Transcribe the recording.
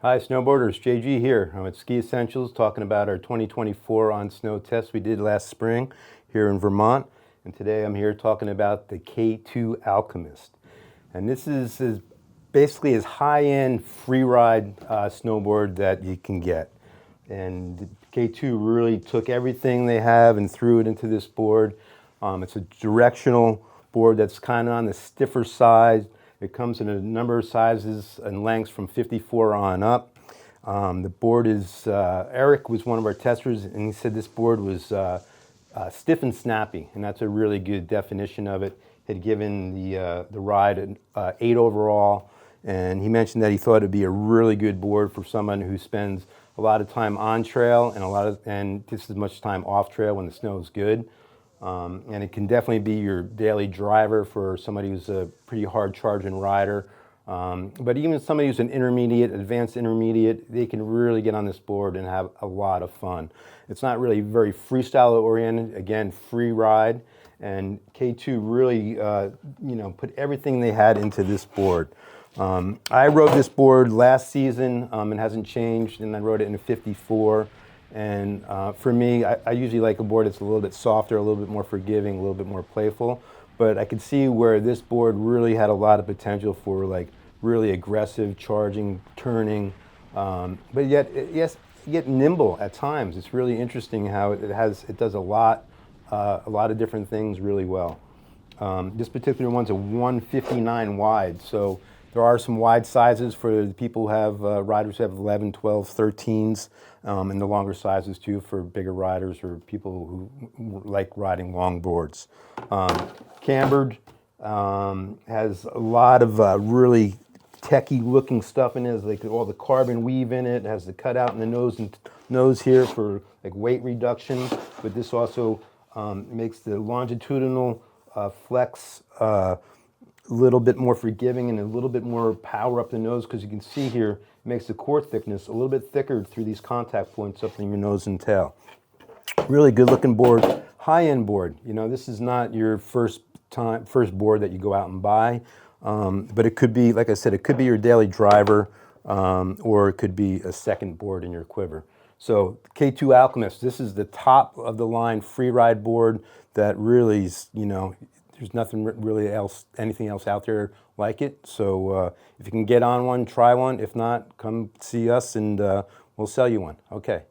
Hi snowboarders, JG here. I'm at Ski Essentials talking about our 2024 on snow test we did last spring here in Vermont. And today I'm here talking about the K2 Alchemist. And this is basically as high-end free ride snowboard that you can get. And the K2 really took everything they have and threw it into this board. It's a directional board that's kind of on the stiffer side. It comes in a number of sizes and lengths from 54 on up. The board is, Eric was one of our testers, and he said this board was stiff and snappy, and that's a really good definition of it. Had given the ride an 8 overall, and he mentioned that he thought it'd be a really good board for someone who spends a lot of time on trail and just as much time off trail when the snow is good. And it can definitely be your daily driver for somebody who's a pretty hard charging rider. But even somebody who's an intermediate, advanced intermediate, they can really get on this board and have a lot of fun. It's not really very freestyle oriented, again, free ride. And K2 really, put everything they had into this board. I rode this board last season, it hasn't changed, and I rode it in a 54. And for me, I usually like a board that's a little bit softer, a little bit more forgiving, a little bit more playful. But I could see where this board really had a lot of potential for like really aggressive charging, turning, but yet nimble at times. It's really interesting how it does a lot of different things really well. This particular one's a 159 wide, so there are some wide sizes for the people who have riders who have 11, 12, 13s, and the longer sizes too for bigger riders or people who like riding long boards. Cambered, has a lot of really techy looking stuff in it. It's like all the carbon weave in it. It has the cutout in the nose here for like weight reduction, but this also makes the longitudinal flex a little bit more forgiving and a little bit more power up the nose, because you can see here it makes the core thickness a little bit thicker through these contact points up in your nose and tail. Really good looking board, high-end board. You know, this is not your first board that you go out and buy, but it could be, like I said, it could be your daily driver, or it could be a second board in your quiver. So K2 Alchemist, this is the top of the line free ride board that really is, there's nothing really anything else out there like it. So if you can get on one, try one. If not, come see us and we'll sell you one. Okay.